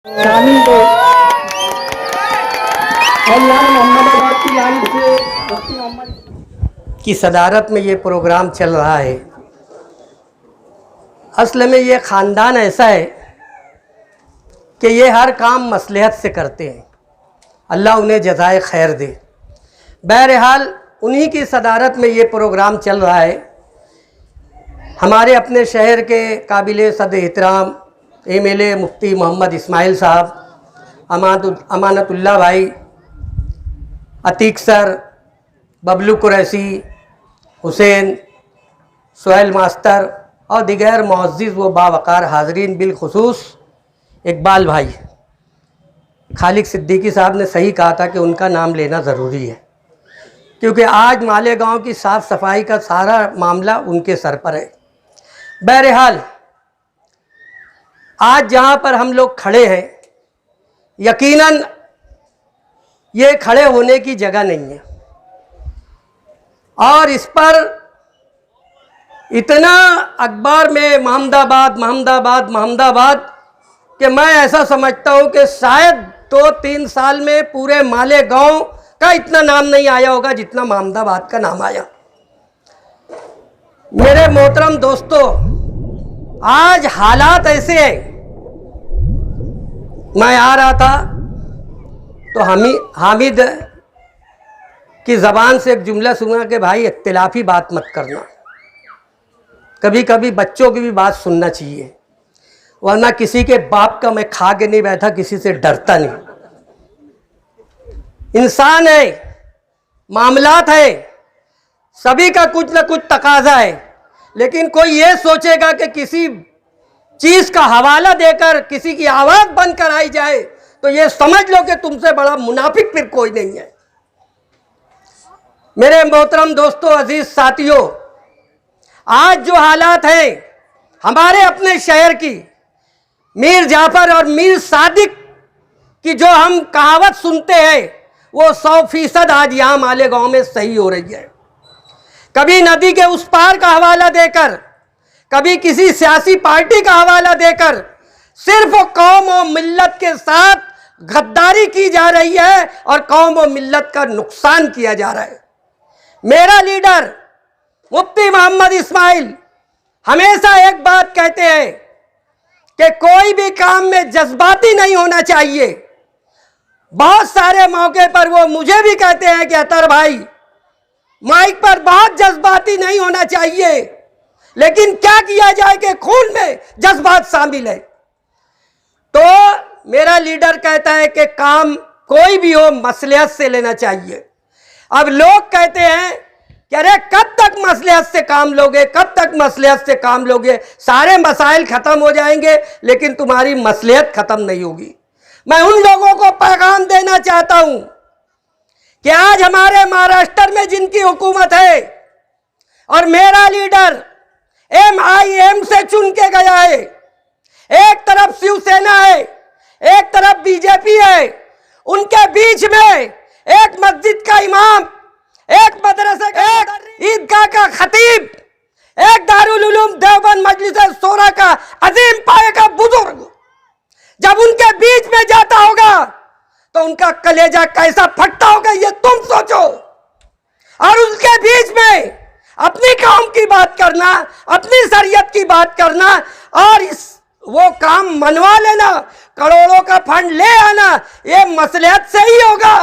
शामिल थे और यहाँ मोहम्मदाबाद की लाइन से मुफ्ती मोहम्मद की सदारत में ये प्रोग्राम चल रहा है। असल में ये ख़ानदान ऐसा है कि ये हर काम मसलहत से करते हैं। अल्लाह उन्हें जज़ाए खैर दे। बहरहाल उन्हीं की सदारत में ये प्रोग्राम चल रहा है। हमारे अपने शहर के काबिल सद एहतराम एमएलए मुफ्ती मोहम्मद इस्माइल साहब, अमानतुल्लाह भाई, अतीक सर, बबलू कुरैशी, हुसैन, सोहेल मास्टर और दिगर मुअज़्ज़िज़ व बावक़ार हाज़रीन, बिलखुसूस इकबाल भाई। खालिक सिद्दीकी साहब ने सही कहा था कि उनका नाम लेना ज़रूरी है, क्योंकि आज मालेगांव की साफ़ सफाई का सारा मामला उनके सर पर है। बहरहाल आज जहाँ पर हम लोग खड़े हैं, यकीनन ये खड़े होने की जगह नहीं है और इस पर इतना अखबार में महमदाबाद महमदाबाद महमदाबाद कि मैं ऐसा समझता हूँ कि शायद 2-3 साल में पूरे मालेगांव का इतना नाम नहीं आया होगा जितना महमदाबाद का नाम आया। मेरे मोहतरम दोस्तों, आज हालात ऐसे हैं। मैं आ रहा था तो हामिद की ज़बान से एक जुमला सुना कि भाई इख्तिलाफी बात मत करना, कभी कभी बच्चों की भी बात सुनना चाहिए, वरना किसी के बाप का मैं खा के नहीं बैठा, किसी से डरता नहीं। इंसान है, मामलात है, सभी का कुछ ना कुछ तकाजा है, लेकिन कोई ये सोचेगा कि किसी चीज़ का हवाला देकर किसी की आवाज़ बंद कराई जाए तो ये समझ लो कि तुमसे बड़ा मुनाफिक फिर कोई नहीं है। मेरे मोहतरम दोस्तों, अजीज साथियों, आज जो हालात हैं हमारे अपने शहर की, मीर जाफर और मीर सादिक की जो हम कहावत सुनते हैं वो 100% आज यहाँ मालेगांव में सही हो रही है। कभी नदी के उस पार का हवाला देकर, कभी किसी सियासी पार्टी का हवाला देकर सिर्फ कौम और मिल्लत के साथ गद्दारी की जा रही है और कौम और मिल्लत का नुकसान किया जा रहा है। मेरा लीडर मुफ्ती मोहम्मद इस्माइल हमेशा एक बात कहते हैं कि कोई भी काम में जज्बाती नहीं होना चाहिए। बहुत सारे मौके पर वो मुझे भी कहते हैं कि अतर भाई, माइक पर बहुत जज्बाती नहीं होना चाहिए, लेकिन क्या किया जाए कि खून में जज्बात शामिल है। तो मेरा लीडर कहता है कि काम कोई भी हो मसलहत से लेना चाहिए। अब लोग कहते हैं कि अरे कब तक मसलहत से काम लोगे, कब तक मसलहत से काम लोगे, सारे मसाइल ख़त्म हो जाएंगे लेकिन तुम्हारी मसलहत ख़त्म नहीं होगी। मैं उन लोगों को पैगाम देना चाहता हूं कि आज हमारे महाराष्ट्र में जिनकी हुकूमत है और मेरा लीडर MIM से चुन के गया है, एक तरफ शिवसेना है, एक तरफ बीजेपी है, उनके बीच में एक मस्जिद का इमाम, एक मदरसे का, एक ईदगाह का खतीब, एक दारुल उलूम देवबंद मजलिस शोरा का अजीम पाए का बुजुर्ग जब उनके बीच में जाता होगा तो उनका कलेजा कैसा फटता होगा ये तुम सोचो। और उसके बीच में अपनी कौम की बात करना, अपनी शरीयत की बात करना और वो काम मनवा लेना, करोड़ों का फंड ले आना, ये मसलहत से ही होगा।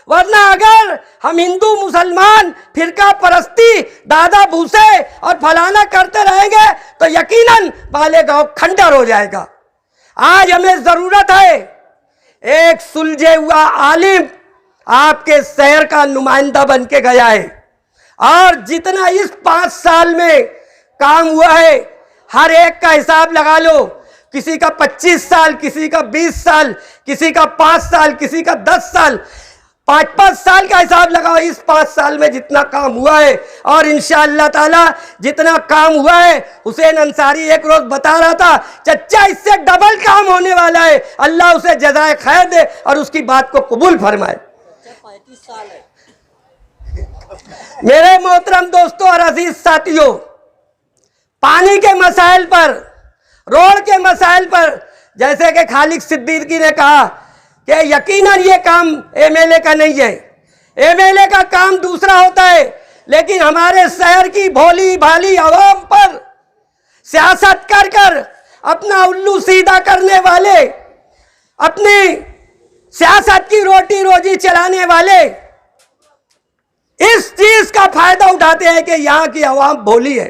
वरना अगर हम हिंदू मुसलमान फिरका परस्ती, दादा भूसे और फलाना करते रहेंगे तो यकीनन मालेगांव खंडर हो जाएगा। आज हमें जरूरत है एक सुलझे हुआ आलिम आपके शहर का नुमाइंदा बन के गया है और जितना इस 5 साल में काम हुआ है हर एक का हिसाब लगा लो। किसी का 25 साल, किसी का 20 साल, किसी का 5 साल, किसी का 10 साल, 5-5 साल का हिसाब लगाओ। इस 5 साल में जितना काम हुआ है और इंशाअल्लाह ताला जितना काम हुआ है, हुसैन अंसारी एक रोज बता रहा था, चच्चा इससे डबल काम होने वाला है। अल्लाह उसे जज़ाए खैर दे और उसकी बात को कबूल फरमाए। 35 साल है। मेरे मोहतरम दोस्तों और अजीज साथियों, पानी के मसाइल पर, रोड के मसाइल पर जैसे कि खालिद सिद्दीकी ने कहा कि यकीनन ये काम एमएलए का नहीं है, एमएलए का काम दूसरा होता है, लेकिन हमारे शहर की भोली भाली आवाम पर सियासत कर कर अपना उल्लू सीधा करने वाले, अपनी सियासत की रोटी रोजी चलाने वाले इस चीज का फायदा उठाते हैं कि यहां की आवाम भोली है,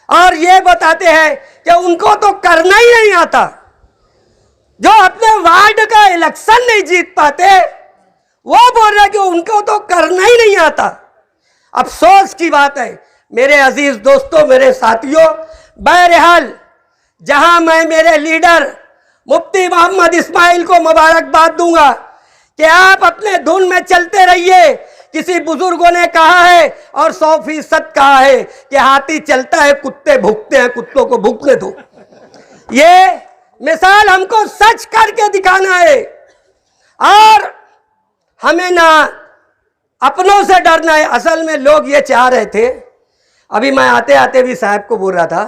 और ये बताते हैं कि उनको तो करना ही नहीं आता। जो अपने वार्ड का इलेक्शन नहीं जीत पाते वो बोल रहे कि उनको तो करना ही नहीं आता। अफसोस की बात है मेरे अजीज दोस्तों, मेरे साथियों। बहरहाल जहां मैं मेरे लीडर मुफ्ती मोहम्मद इस्माइल को मुबारकबाद दूंगा कि आप अपने धुन में चलते रहिए। किसी बुजुर्गों ने कहा है और 100% कहा है कि हाथी चलता है कुत्ते भूखते हैं, कुत्तों को भूखने दो। ये मिसाल हमको सच करके दिखाना है, और हमें ना अपनों से डरना है। असल में लोग ये चाह रहे थे, अभी मैं आते आते भी साहब को बोल रहा था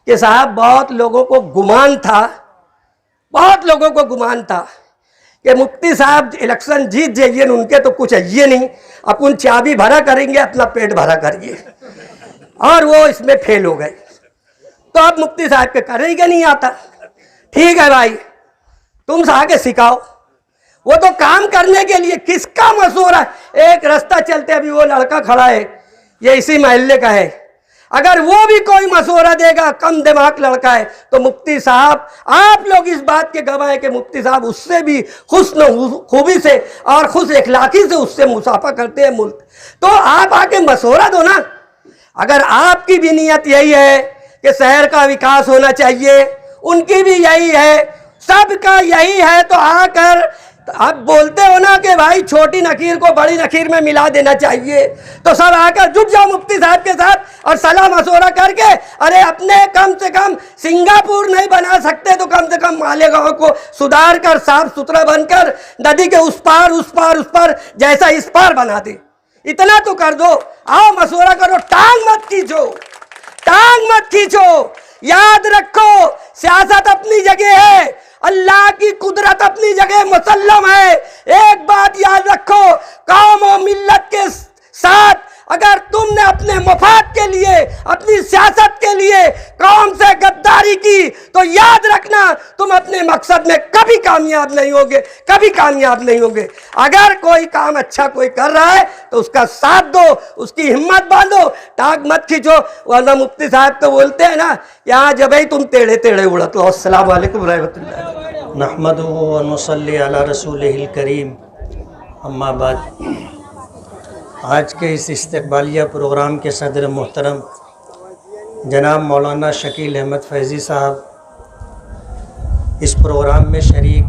कि साहब बहुत लोगों को गुमान था, बहुत लोगों को गुमान था कि मुफ्ती साहब इलेक्शन जीत जाइए, उनके तो कुछ है ये नहीं, अपन चाबी भरा करेंगे, अपना पेट भरा करिए, और वो इसमें फेल हो गए। तो अब मुफ्ती साहब के करेगा नहीं आता। ठीक है भाई, तुम आके सिखाओ, वो तो काम करने के लिए किसका मशवरा है। एक रास्ता चलते अभी वो लड़का खड़ा है, ये इसी मोहल्ले का है, अगर वो भी कोई मशवरा देगा, कम दिमाग लड़का है, तो मुफ्ती साहब, आप लोग इस बात के गवाह हैं कि मुफ्ती साहब उससे भी हुस्न खूबी से और खुश इखलाकी से उससे मुसाफा करते हैं मुल्क। तो आप आके मशवरा दो ना। अगर आपकी भी नीयत यही है कि शहर का विकास होना चाहिए, उनकी भी यही है, सबका यही है, तो आकर आप बोलते हो ना कि भाई छोटी नकीर को बड़ी नकीर में मिला देना चाहिए, तो सब आकर जुट जाओ मुफ्ती साहब के साथ और सलाह मशवरा करके, अरे अपने कम से कम सिंगापुर नहीं बना सकते तो कम से कम मालेगांव को सुधार कर साफ सुथरा बनकर नदी के उस पार जैसा इस पार बना दे। इतना तो कर दो, आओ मशवरा करो, टांग मत खींचो, टांग मत खींचो। याद रखो सियासत अपनी जगह है, अल्लाह की कुदरत अपनी जगह मुसल्लम है। एक बात याद रखो, कौम और मिल्लत के साथ अगर तुमने अपने मफाद के लिए, अपनी सियासत के लिए कौम से गद्दारी की, तो याद रखना तुम अपने मकसद में कभी कामयाब नहीं होगे, कभी कामयाब नहीं होगे। अगर कोई काम अच्छा कोई कर रहा है तो उसका साथ दो, उसकी हिम्मत बांधो, टांग मत खींचो, वरना मुफ्ती साहब तो बोलते हैं ना, यहाँ जब ही तुम टेढ़े टेढ़े उड़त हो। अस्सलाम वालेकुम रहमतुल्लाह। नहमदुहु व नुसल्ली अला रसूलिहिल करीम, अम्मा बाद। आज के इस इस्तकबालिया प्रोग्राम के सदर मोहतरम जनाब मौलाना शकील अहमद फैज़ी साहब, इस प्रोग्राम में शरीक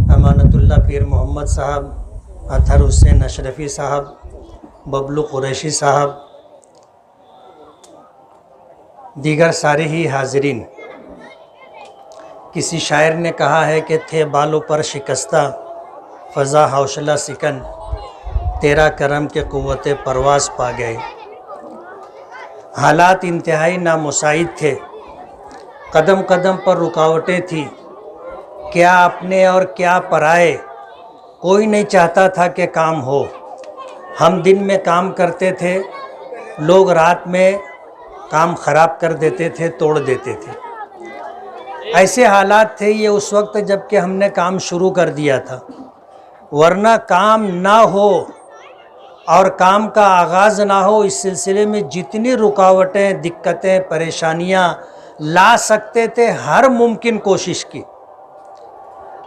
अमानतुल्लाह पीर मोहम्मद साहब, अतहर हुसैन अशरफ़ी साहब, बबलू कुरैशी साहब, दीगर सारे ही हाज़रीन। किसी शायर ने कहा है कि थे बालों पर शिकस्ता फ़ज़ा हौसला सिकन, तेरा करम के क़ुव्वत परवास पा गए। हालात इंतहाई नामुसाइद थे, कदम कदम पर रुकावटें थी, क्या अपने और क्या पराए, कोई नहीं चाहता था कि काम हो। हम दिन में काम करते थे, लोग रात में काम ख़राब कर देते थे, तोड़ देते थे। ऐसे हालात थे ये उस वक्त जबकि हमने काम शुरू कर दिया था, वरना काम ना हो और काम का आगाज़ ना हो, इस सिलसिले में जितनी रुकावटें, दिक्कतें, परेशानियां ला सकते थे, हर मुमकिन कोशिश की।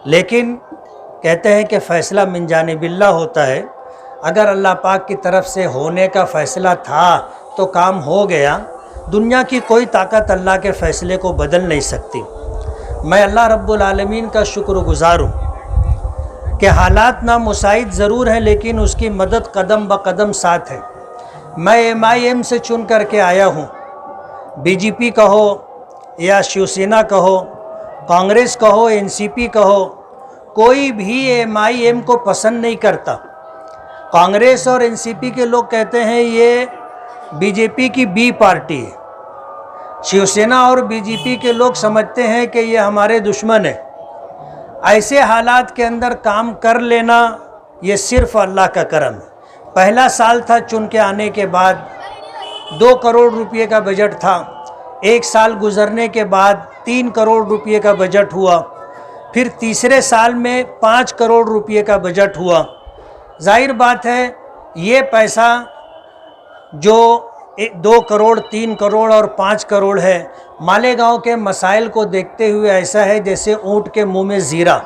लेकिन कहते हैं कि फ़ैसला मिन जानिबिल्लाह होता है। अगर अल्लाह पाक की तरफ से होने का फ़ैसला था तो काम हो गया। दुनिया की कोई ताकत अल्लाह के फ़ैसले को बदल नहीं सकती। मैं अल्लाह रब्बुल आलमीन का शुक्रगुज़ार हूँ कि हालात नामुसाइद ज़रूर हैं, लेकिन उसकी मदद कदम ब कदम साथ है। मैं MIM से चुन करके आया हूँ। BJP कहो या शिवसेना कहो, कांग्रेस कहो, NCP कहो, कोई भी MIM को पसंद नहीं करता। कांग्रेस और NCP के लोग कहते हैं ये BJP की B पार्टी है। शिवसेना और बीजेपी के लोग समझते हैं कि ये हमारे दुश्मन है। ऐसे हालात के अंदर काम कर लेना ये सिर्फ अल्लाह का करम है। पहला साल था चुन के आने के बाद, 2 करोड़ रुपये का बजट था। 1 साल गुजरने के बाद 3 करोड़ रुपये का बजट हुआ। फिर तीसरे साल में 5 करोड़ रुपये का बजट हुआ। जाहिर बात है ये पैसा जो 2 करोड़, 3 करोड़ और 5 करोड़ है, मालेगांव के मसाइल को देखते हुए ऐसा है जैसे ऊँट के मुंह में जीरा।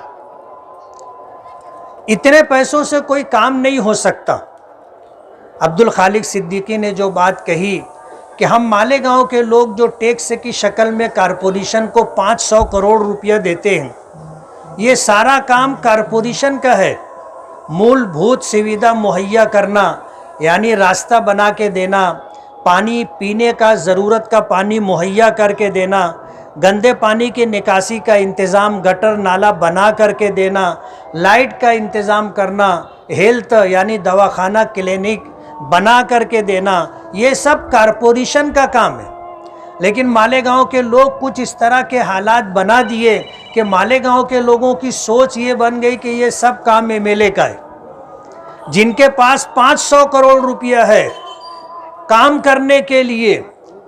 इतने पैसों से कोई काम नहीं हो सकता। अब्दुल खालिक सिद्दीकी ने जो बात कही कि हम मालेगांव के लोग जो टैक्स की शक्ल में कारपोरेशन को 500 करोड़ रुपया देते हैं, ये सारा काम कारपोरेशन का है। मूलभूत सुविधा मुहैया करना, यानी रास्ता बना के देना, पानी पीने का ज़रूरत का पानी मुहैया करके देना, गंदे पानी की निकासी का इंतज़ाम, गटर नाला बना करके देना, लाइट का इंतज़ाम करना, हेल्थ यानी दवाखाना क्लिनिक बना करके देना, ये सब कारपोरेशन का काम है। लेकिन मालेगांव के लोग कुछ इस तरह के हालात बना दिए कि मालेगांव के लोगों की सोच ये बन गई कि ये सब काम एमएलए का है। जिनके पास 500 करोड़ रुपया है काम करने के लिए,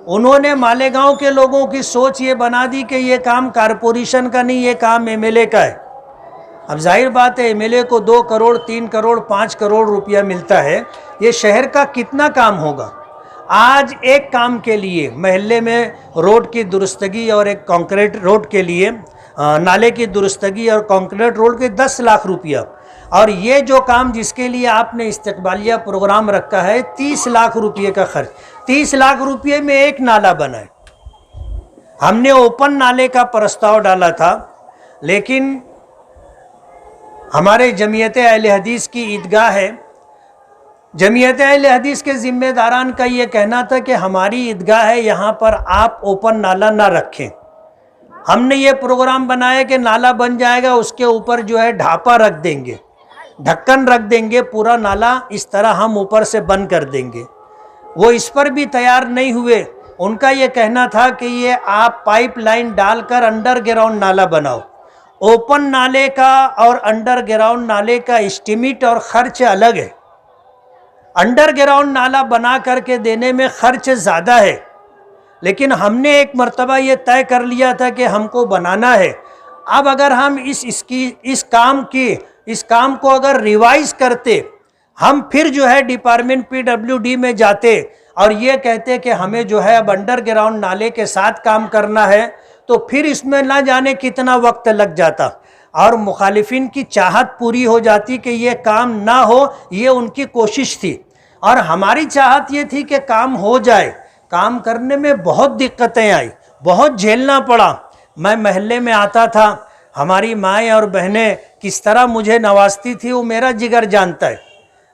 उन्होंने मालेगांव के लोगों की सोच ये बना दी कि ये काम कारपोरेशन का नहीं, ये काम एमएलए का है। अब जाहिर बात है एमएलए को 2 करोड़, 3 करोड़, 5 करोड़ रुपया मिलता है, ये शहर का कितना काम होगा। आज एक काम के लिए महल्ले में रोड की दुरुस्तगी और एक कंक्रीट रोड के लिए नाले की दुरुस्तगी और कंक्रीट रोड के 10 लाख रुपया, और ये जो काम जिसके लिए आपने इस्तकबालिया प्रोग्राम रखा है 30 लाख रुपये का खर्च। 30 लाख रुपये में एक नाला बना है। हमने ओपन नाले का प्रस्ताव डाला था, लेकिन हमारे जमीयत अहले हदीस की ईदगाह है, जमीयत अहले हदीस के ज़िम्मेदारान का ये कहना था कि हमारी ईदगाह है, यहाँ पर आप ओपन नाला ना रखें। हमने ये प्रोग्राम बनाया कि नाला बन जाएगा, उसके ऊपर जो है ढापा रख देंगे, ढक्कन रख देंगे, पूरा नाला इस तरह हम ऊपर से बंद कर देंगे। वो इस पर भी तैयार नहीं हुए। उनका ये कहना था कि ये आप पाइपलाइन डालकर अंडरग्राउंड नाला बनाओ। ओपन नाले का और अंडरग्राउंड नाले का एस्टीमेट और खर्च अलग है। अंडरग्राउंड नाला बना करके देने में खर्च ज़्यादा है, लेकिन हमने एक मर्तबा ये तय कर लिया था कि हमको बनाना है। अब अगर हम इस काम को अगर रिवाइज करते, हम फिर जो है डिपार्टमेंट PWD में जाते और ये कहते कि हमें जो है अब अंडरग्राउंड नाले के साथ काम करना है, तो फिर इसमें ना जाने कितना वक्त लग जाता और मुखालिफिन की चाहत पूरी हो जाती कि ये काम ना हो। ये उनकी कोशिश थी और हमारी चाहत ये थी कि काम हो जाए। काम करने में बहुत दिक्कतें आई, बहुत झेलना पड़ा। मैं महल्ले में आता था, हमारी माएँ और बहनें किस तरह मुझे नवाजती थी वो मेरा जिगर जानता है।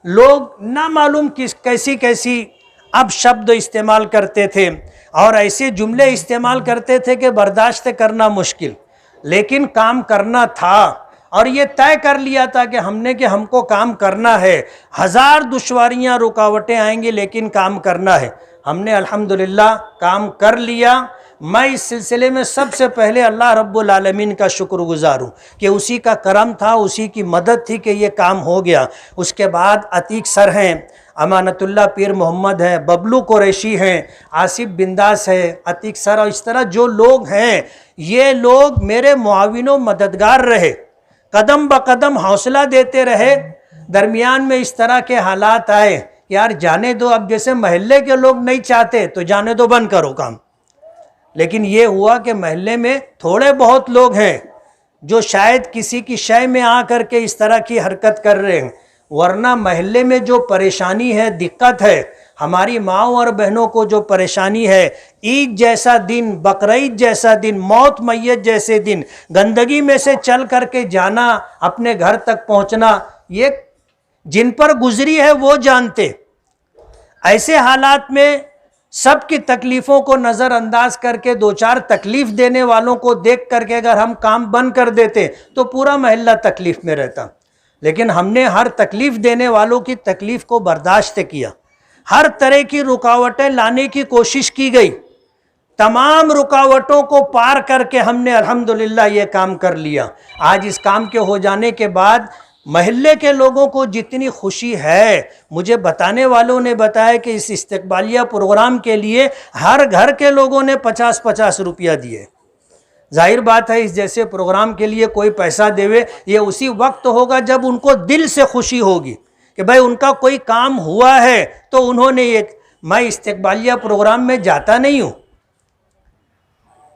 लोग ना मालूम कैसी अब शब्द इस्तेमाल करते थे और ऐसे जुमले इस्तेमाल करते थे कि बर्दाश्त करना मुश्किल, लेकिन काम करना था और ये तय कर लिया था कि हमको काम करना है। 1000 दुश्वारियाँ रुकावटें आएंगी, लेकिन काम करना है। हमने अल्हम्दुलिल्लाह काम कर लिया। मैं इस सिलसिले में सबसे पहले अल्लाह रब्बुल आलमीन का शुक्रगुजार हूँ कि उसी का करम था, उसी की मदद थी कि ये काम हो गया। उसके बाद अतीक सर हैं, अमानतुल्लाह पीर मोहम्मद हैं, बबलू कुरैशी हैं, आसिफ बिंदास है, अतीक सर और इस तरह जो लोग हैं, ये लोग मेरे मुआविनो मददगार रहे, कदम ब कदम हौसला देते रहे। दरमियान में इस तरह के हालात आए, यार जाने दो, अब जैसे महल्ले के लोग नहीं चाहते तो जाने दो, बंद करो काम। लेकिन ये हुआ कि महल्ले में थोड़े बहुत लोग हैं जो शायद किसी की शय में आकर के इस तरह की हरकत कर रहे हैं, वरना महल्ले में जो परेशानी है, दिक्कत है, हमारी माओ और बहनों को जो परेशानी है, ईद जैसा दिन, बकरीद जैसा दिन, मौत मैयत जैसे दिन, गंदगी में से चल करके जाना, अपने घर तक पहुंचना, ये जिन पर गुजरी है वो जानते। ऐसे हालात में सबकी तकलीफ़ों को नज़रअंदाज करके 2-4 तकलीफ़ देने वालों को देख करके अगर हम काम बंद कर देते तो पूरा महल्ला तकलीफ़ में रहता। लेकिन हमने हर तकलीफ़ देने वालों की तकलीफ़ को बर्दाश्त किया, हर तरह की रुकावटें लाने की कोशिश की गई। तमाम रुकावटों को पार करके हमने अल्हम्दुलिल्लाह ये काम कर लिया। आज इस काम के हो जाने के बाद महल्ले के लोगों को जितनी खुशी है, मुझे बताने वालों ने बताया कि इस इस्तकबालिया प्रोग्राम के लिए हर घर के लोगों ने 50-50 रुपया दिए। जाहिर बात है, इस जैसे प्रोग्राम के लिए कोई पैसा देवे, ये उसी वक्त होगा जब उनको दिल से खुशी होगी कि भाई उनका कोई काम हुआ है। तो उन्होंने ये, मैं इस्तकबालिया प्रोग्राम में जाता नहीं हूँ,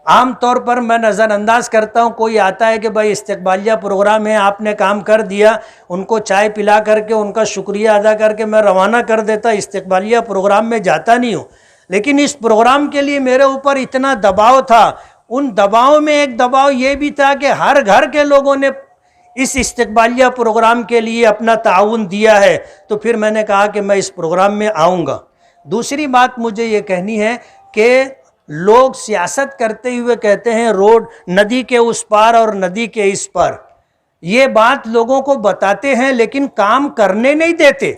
आम तौर पर मैं नज़रअंदाज करता हूँ। कोई आता है कि भाई इस्तकबालिया प्रोग्राम है, आपने काम कर दिया, उनको चाय पिला करके उनका शुक्रिया अदा करके मैं रवाना कर देता। इस्तकबालिया प्रोग्राम में जाता नहीं हूँ। लेकिन इस प्रोग्राम के लिए मेरे ऊपर इतना दबाव था, उन दबाव में एक दबाव ये भी था कि हर घर के लोगों ने इस इस्तकबालिया प्रोग्राम के लिए अपना ताउन दिया है। तो फिर मैंने कहा कि मैं इस प्रोग्राम में आऊँगा। दूसरी बात मुझे ये कहनी है कि लोग सियासत करते हुए कहते हैं रोड नदी के उस पार और नदी के इस पार, ये बात लोगों को बताते हैं लेकिन काम करने नहीं देते।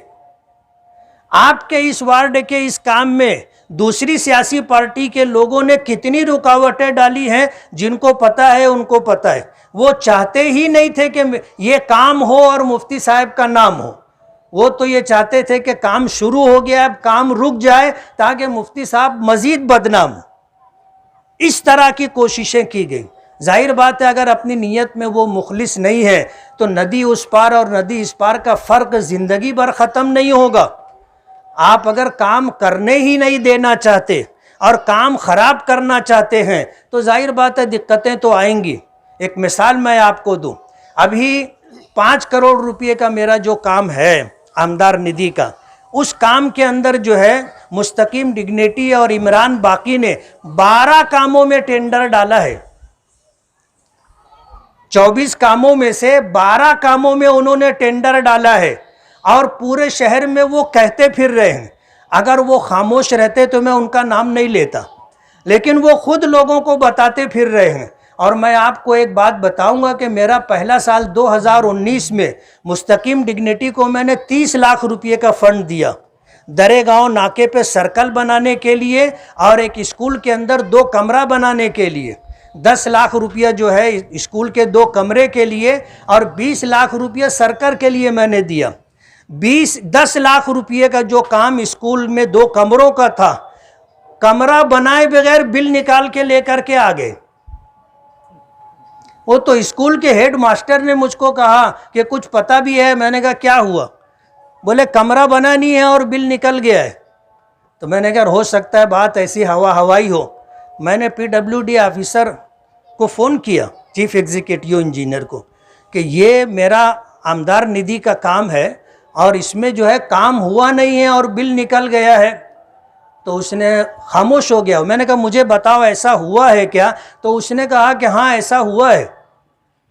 आपके इस वार्ड के इस काम में दूसरी सियासी पार्टी के लोगों ने कितनी रुकावटें डाली हैं, जिनको पता है उनको पता है। वो चाहते ही नहीं थे कि ये काम हो और मुफ्ती साहब का नाम हो। वो तो ये चाहते थे कि काम शुरू हो गया, अब काम रुक जाए ताकि मुफ्ती साहब मजीद बदनाम हो। इस तरह की कोशिशें की गई। जाहिर बात है, अगर अपनी नीयत में वो मुखलिस नहीं है तो नदी उस पार और नदी इस पार का फ़र्क ज़िंदगी भर ख़त्म नहीं होगा। आप अगर काम करने ही नहीं देना चाहते और काम ख़राब करना चाहते हैं तो जाहिर बात है दिक्कतें तो आएंगी। एक मिसाल मैं आपको दूं, अभी 5 करोड़ रुपये का मेरा जो काम है आमदार निधि का, उस काम के अंदर जो है मुस्तकीम डिग्निटी और इमरान बाकी ने 12 कामों में टेंडर डाला है। 24 कामों में से 12 कामों में उन्होंने टेंडर डाला है और पूरे शहर में वो कहते फिर रहे हैं। अगर वो खामोश रहते तो मैं उनका नाम नहीं लेता, लेकिन वो खुद लोगों को बताते फिर रहे हैं। और मैं आपको एक बात बताऊंगा कि मेरा पहला साल 2019 में मुस्तकीम डिग्निटी को मैंने 30 लाख रुपए का फंड दिया दरेगांव नाके पे सर्कल बनाने के लिए और एक स्कूल के अंदर 2 कमरा बनाने के लिए। 10 लाख रुपया जो है स्कूल के 2 कमरे के लिए और 20 लाख रुपया सर्कल के लिए मैंने दिया। 10 लाख रुपये का जो काम स्कूल में 2 कमरों का था, कमरा बनाए बगैर बिल निकाल के लेकर के आ गए। वो तो स्कूल के हेड मास्टर ने मुझको कहा कि कुछ पता भी है। मैंने कहा क्या हुआ? बोले कमरा बना नहीं है और बिल निकल गया है। तो मैंने कहा हो सकता है बात ऐसी हवाई हो। मैंने PWD ऑफिसर को फ़ोन किया, चीफ एग्जीक्यूटिव इंजीनियर को, कि ये मेरा आमदार निधि का काम है और इसमें जो है काम हुआ नहीं है और बिल निकल गया है। तो उसने खामोश हो गया। मैंने कहा मुझे बताओ ऐसा हुआ है क्या? तो उसने कहा कि हाँ ऐसा हुआ है।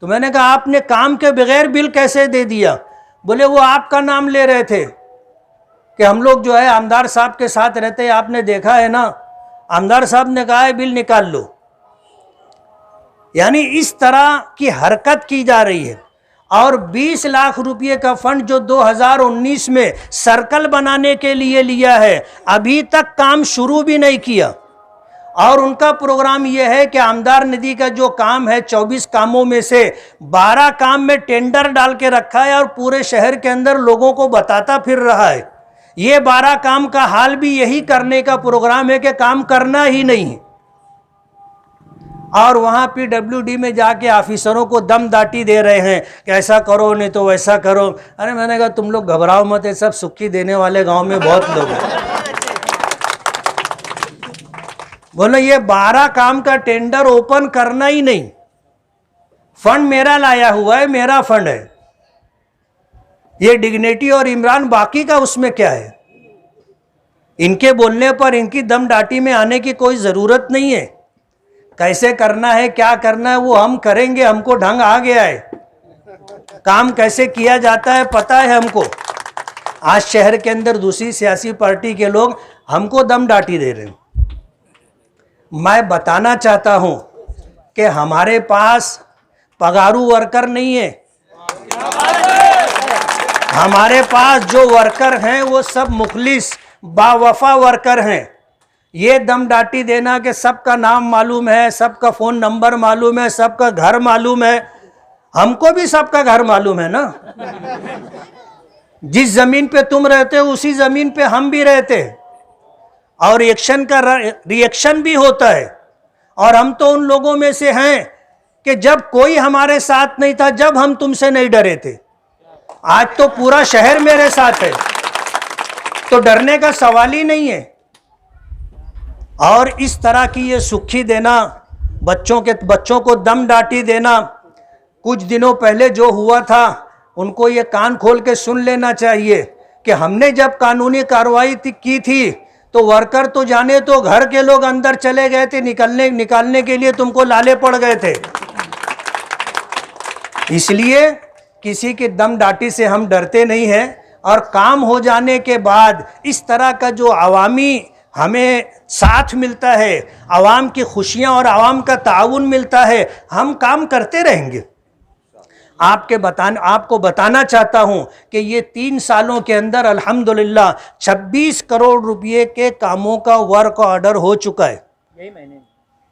तो मैंने कहा आपने काम के बगैर बिल कैसे दे दिया? बोले वो आपका नाम ले रहे थे कि हम लोग जो है आमदार साहब के साथ रहते हैं, आपने देखा है ना, आमदार साहब ने कहा है बिल निकाल लो। यानी इस तरह की हरकत की जा रही है। और 20 लाख रुपए का फंड जो 2019 में सर्कल बनाने के लिए लिया है, अभी तक काम शुरू भी नहीं किया। और उनका प्रोग्राम यह है कि आमदार निधि का जो काम है 24 कामों में से 12 काम में टेंडर डाल के रखा है और पूरे शहर के अंदर लोगों को बताता फिर रहा है। ये 12 काम का हाल भी यही करने का प्रोग्राम है कि काम करना ही नहीं। और वहाँ PWD में जाके ऑफिसरों को दम दाटी दे रहे हैं कि ऐसा करो नहीं तो वैसा करो। अरे मैंने कहा तुम लोग घबराओ मत, ये सब सुक्की देने वाले गांव में बहुत लोग हैं। बोले ये 12 काम का टेंडर ओपन करना ही नहीं। फंड मेरा लाया हुआ है, मेरा फंड है। ये डिग्निटी और इमरान बाकी का उसमें क्या है? इनके बोलने पर इनकी दम दाटी में आने की कोई ज़रूरत नहीं है। कैसे करना है, क्या करना है वो हम करेंगे। हमको ढंग आ गया है, काम कैसे किया जाता है पता है हमको। आज शहर के अंदर दूसरी सियासी पार्टी के लोग हमको दम दाटी दे रहे हैं। मैं बताना चाहता हूं कि हमारे पास पगारू वर्कर नहीं है। हमारे पास जो वर्कर हैं वो सब मुखलिस बावफा वर्कर हैं। ये दम डाटी देना कि सबका नाम मालूम है, सबका फ़ोन नंबर मालूम है, सबका घर मालूम है, हमको भी सबका घर मालूम है ना। जिस ज़मीन पे तुम रहते हो उसी ज़मीन पे हम भी रहते हैं, और रिएक्शन भी होता है। और हम तो उन लोगों में से हैं कि जब कोई हमारे साथ नहीं था, जब हम तुमसे नहीं डरे थे, आज तो पूरा शहर मेरे साथ है, तो डरने का सवाल ही नहीं है। और इस तरह की ये सुखी देना, बच्चों को दम डाटी देना, कुछ दिनों पहले जो हुआ था उनको ये कान खोल के सुन लेना चाहिए कि हमने जब कानूनी कार्रवाई की थी तो वर्कर तो जाने, तो घर के लोग अंदर चले गए थे, निकालने के लिए तुमको लाले पड़ गए थे। इसलिए किसी की दम डाटी से हम डरते नहीं हैं। और काम हो जाने के बाद इस तरह का जो अवामी हमें साथ मिलता है, आवाम की खुशियां और आवाम का ताउन मिलता है, हम काम करते रहेंगे। आपको बताना चाहता हूं कि ये 3 सालों के अंदर अल्हम्दुलिल्लाह 26 करोड़ रुपए के कामों का वर्क ऑर्डर हो चुका है।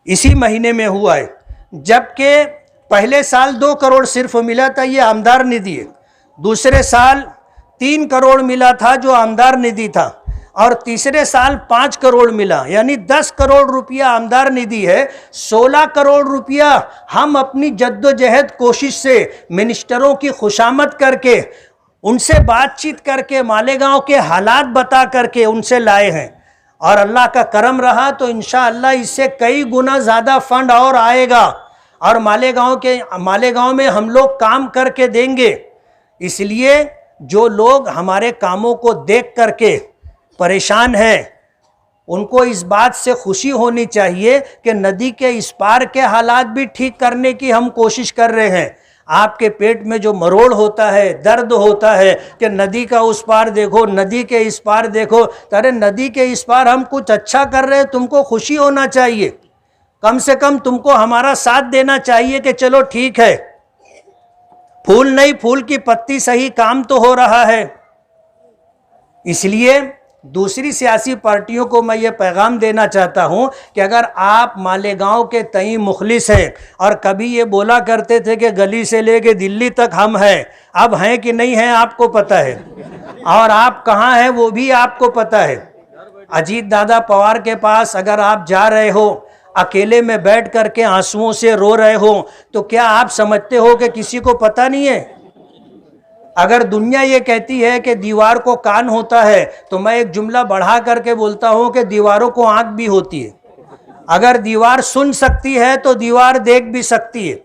इसी महीने में हुआ है, जबकि पहले साल 2 करोड़ सिर्फ मिला था, ये आमदार निधि है। दूसरे साल 3 करोड़ मिला था जो आमदार निधि था, और तीसरे साल 5 करोड़ मिला, यानी 10 करोड़ रुपया आमदार निधि है। 16 करोड़ रुपया हम अपनी जद्दोजहद कोशिश से मिनिस्टरों की खुशामद करके, उनसे बातचीत करके, मालेगांव के हालात बता करके उनसे लाए हैं। और अल्लाह का करम रहा तो इंशाअल्लाह इससे कई गुना ज़्यादा फंड और आएगा, और मालेगांव में हम लोग काम करके देंगे। इसलिए जो लोग हमारे कामों को देख करके परेशान है, उनको इस बात से खुशी होनी चाहिए कि नदी के इस पार के हालात भी ठीक करने की हम कोशिश कर रहे हैं। आपके पेट में जो मरोड़ होता है, दर्द होता है कि नदी का उस पार देखो, नदी के इस पार देखो, अरे नदी के इस पार हम कुछ अच्छा कर रहे हैं, तुमको खुशी होना चाहिए। कम से कम तुमको हमारा साथ देना चाहिए कि चलो ठीक है, फूल नहीं फूल की पत्ती सही, काम तो हो रहा है। इसलिए दूसरी सियासी पार्टियों को मैं ये पैगाम देना चाहता हूं कि अगर आप मालेगांव के तई मुखलिस हैं, और कभी ये बोला करते थे कि गली से लेके दिल्ली तक हम हैं, अब हैं कि नहीं हैं आपको पता है, और आप कहां हैं वो भी आपको पता है। अजीत दादा पवार के पास अगर आप जा रहे हो, अकेले में बैठ करके आंसुओं से रो रहे हो, तो क्या आप समझते हो कि किसी को पता नहीं है? अगर दुनिया ये कहती है कि दीवार को कान होता है, तो मैं एक जुमला बढ़ा करके बोलता हूं कि दीवारों को आंख भी होती है। अगर दीवार सुन सकती है तो दीवार देख भी सकती है।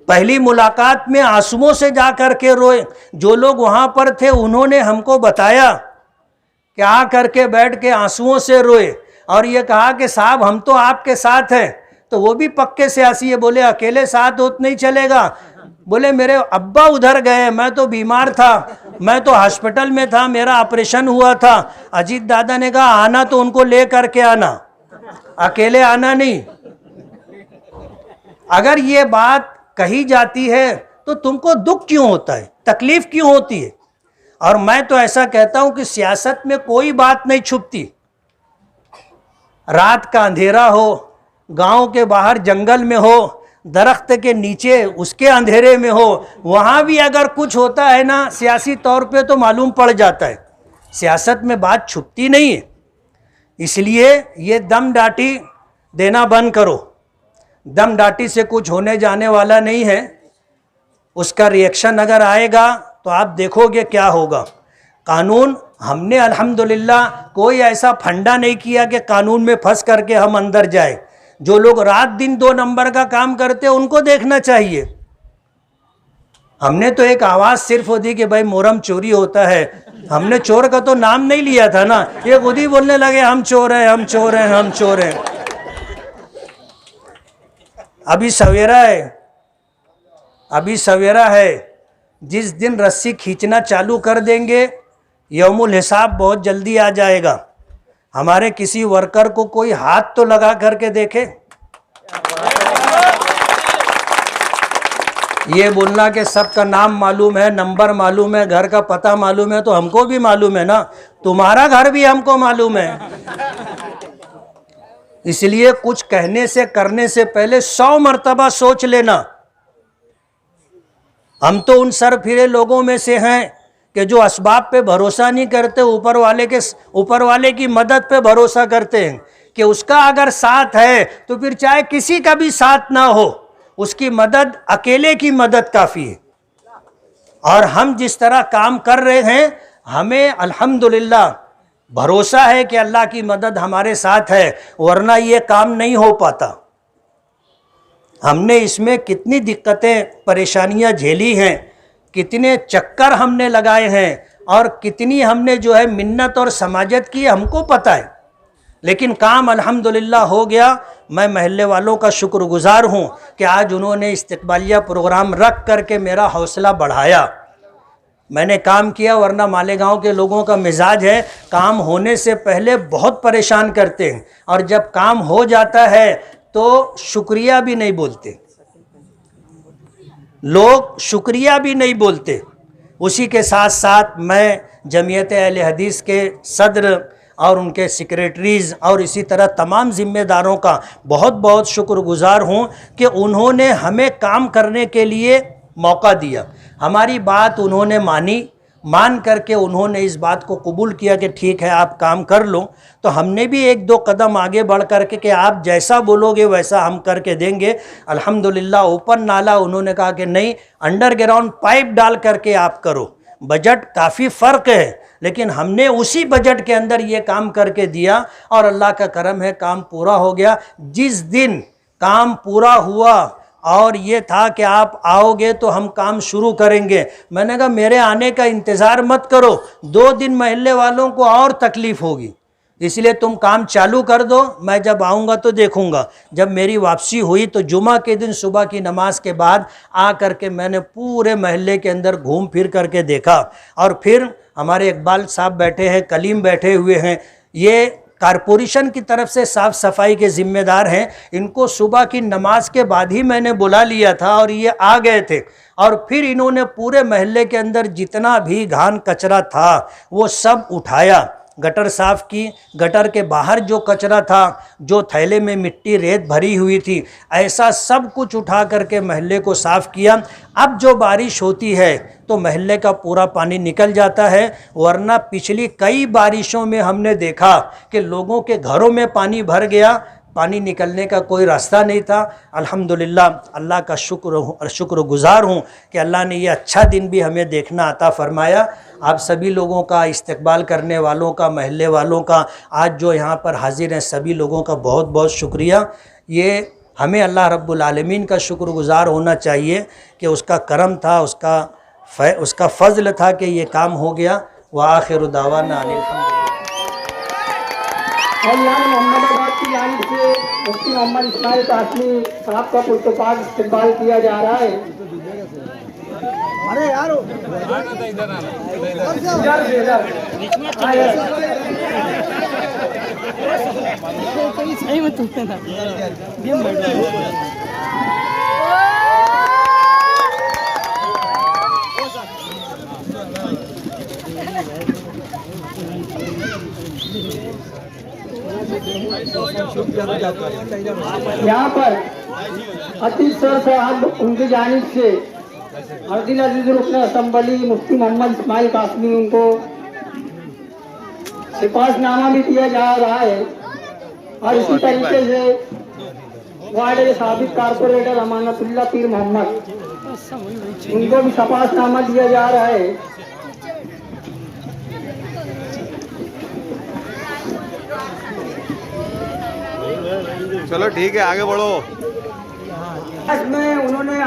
पहली मुलाकात में आंसुओं से जा करके रोए, जो लोग वहां पर थे उन्होंने हमको बताया कि आ करके बैठ के आंसुओं से रोए, और ये कहा कि साहब हम तो आपके साथ हैं। तो वो भी पक्के सियासी है, बोले अकेले साथ होत नहीं चलेगा, बोले मेरे अब्बा उधर गए, मैं तो बीमार था, मैं तो हॉस्पिटल में था, मेरा ऑपरेशन हुआ था। अजीत दादा ने कहा आना तो उनको ले करके आना, अकेले आना नहीं। अगर ये बात कही जाती है तो तुमको दुख क्यों होता है, तकलीफ क्यों होती है? और मैं तो ऐसा कहता हूं कि सियासत में कोई बात नहीं छुपती। रात का अंधेरा हो, गांव के बाहर जंगल में हो, दरख्त के नीचे उसके अंधेरे में हो, वहाँ भी अगर कुछ होता है ना सियासी तौर पे तो मालूम पड़ जाता है। सियासत में बात छुपती नहीं है। इसलिए ये दम डाटी देना बंद करो। दम डाटी से कुछ होने जाने वाला नहीं है। उसका रिएक्शन अगर आएगा तो आप देखोगे क्या होगा। कानून हमने अल्हम्दुलिल्लाह कोई ऐसा फंडा नहीं किया कि कानून में फंस करके हम अंदर जाए। जो लोग रात दिन 2 नंबर का काम करते हैं उनको देखना चाहिए। हमने तो एक आवाज़ सिर्फ दी कि भाई मोहर्रम चोरी होता है, हमने चोर का तो नाम नहीं लिया था ना, ये खुद ही बोलने लगे हम चोर हैं, हम चोर हैं, हम चोर हैं। अभी सवेरा है, जिस दिन रस्सी खींचना चालू कर देंगे यौमुल हिसाब बहुत जल्दी आ जाएगा। हमारे किसी वर्कर को कोई हाथ तो लगा करके देखे। ये बोलना कि सबका नाम मालूम है, नंबर मालूम है, घर का पता मालूम है, तो हमको भी मालूम है ना, तुम्हारा घर भी हमको मालूम है। इसलिए कुछ कहने से करने से पहले 100 मर्तबा सोच लेना। हम तो उन सर फिरे लोगों में से हैं कि जो असबाब पे भरोसा नहीं करते, ऊपर वाले की मदद पे भरोसा करते हैं कि उसका अगर साथ है तो फिर चाहे किसी का भी साथ ना हो, उसकी मदद, अकेले की मदद काफ़ी है। और हम जिस तरह काम कर रहे हैं, हमें अल्हम्दुलिल्लाह भरोसा है कि अल्लाह की मदद हमारे साथ है, वरना ये काम नहीं हो पाता। हमने इसमें कितनी दिक्कतें, परेशानियां झेली हैं, कितने चक्कर हमने लगाए हैं और कितनी हमने जो है मिन्नत और समाजत की, हमको पता है। लेकिन काम अल्हम्दुलिल्लाह हो गया। मैं महल्ले वालों का शुक्रगुजार हूँ कि आज उन्होंने इस्तकबालिया प्रोग्राम रख करके मेरा हौसला बढ़ाया। मैंने काम किया, वरना मालेगांव के लोगों का मिजाज है, काम होने से पहले बहुत परेशान करते हैं और जब काम हो जाता है तो शुक्रिया भी नहीं बोलते, लोग शुक्रिया भी नहीं बोलते। उसी के साथ साथ मैं जमीयत अहले हदीस के सदर और उनके सेक्रेटरीज़ और इसी तरह तमाम ज़िम्मेदारों का बहुत बहुत शुक्रगुजार हूँ कि उन्होंने हमें काम करने के लिए मौका दिया। हमारी बात उन्होंने मानी, मान करके उन्होंने इस बात को कबूल किया कि ठीक है आप काम कर लो। तो हमने भी 1-2 कदम आगे बढ़ करके कि आप जैसा बोलोगे वैसा हम करके देंगे। अल्हम्दुलिल्लाह ऊपर नाला उन्होंने कहा कि नहीं, अंडरग्राउंड पाइप डाल करके आप करो। बजट काफ़ी फ़र्क है, लेकिन हमने उसी बजट के अंदर ये काम करके दिया और अल्लाह का करम है, काम पूरा हो गया। जिस दिन काम पूरा हुआ और ये था कि आप आओगे तो हम काम शुरू करेंगे, मैंने कहा मेरे आने का इंतज़ार मत करो, 2 दिन महल्ले वालों को और तकलीफ़ होगी, इसलिए तुम काम चालू कर दो, मैं जब आऊँगा तो देखूँगा। जब मेरी वापसी हुई तो जुमा के दिन सुबह की नमाज के बाद आ करके मैंने पूरे महल्ले के अंदर घूम फिर करके देखा। और फिर हमारे इकबाल साहब बैठे हैं, कलीम बैठे हुए हैं, ये कारपोरेशन की तरफ से साफ़ सफाई के ज़िम्मेदार हैं। इनको सुबह की नमाज के बाद ही मैंने बुला लिया था और ये आ गए थे। और फिर इन्होंने पूरे महल्ले के अंदर जितना भी घान कचरा था वो सब उठाया, गटर साफ़ की, गटर के बाहर जो कचरा था, जो थैले में मिट्टी रेत भरी हुई थी, ऐसा सब कुछ उठा करके महल्ले को साफ़ किया। अब जो बारिश होती है तो महल्ले का पूरा पानी निकल जाता है, वरना पिछली कई बारिशों में हमने देखा कि लोगों के घरों में पानी भर गया, पानी निकलने का कोई रास्ता नहीं था। अल्हम्दुलिल्लाह अल्लाह का शुक्रगुजार हूँ कि अल्लाह ने ये अच्छा दिन भी हमें देखना अता फरमाया। आप सभी लोगों का, इस्तकबाल करने वालों का, महल्ले वालों का, आज जो यहाँ पर हाजिर हैं सभी लोगों का बहुत बहुत शुक्रिया। ये हमें अल्लाह रब्बुल आलमीन का शुक्रगुजार होना चाहिए कि उसका करम था, उसका फ़ज़ल था कि ये काम हो गया। व आखिर दावाना अनिल मोहम्मदाबाद की जानिब से मुफ्ती मोहम्मद इस्माइल कासमी साहब का पुरतपाक इस्तकबाल किया जा रहा है। अरे यार यहाँ पर अतिसर साहब उनकी जानिब से अर्दिल अजीज रुकन असम्बली मुफ्ती मोहम्मद इस्माइल कासमी उनको सिफारिशनामा भी दिया जा रहा है। और इसी तरीके से वार्ड के साबिक कारपोरेटर अमानतुल्लाह पीर मोहम्मद, उनको भी सिफारिशनामा दिया जा रहा है। चलो ठीक है, आगे बढ़ो। में उन्होंने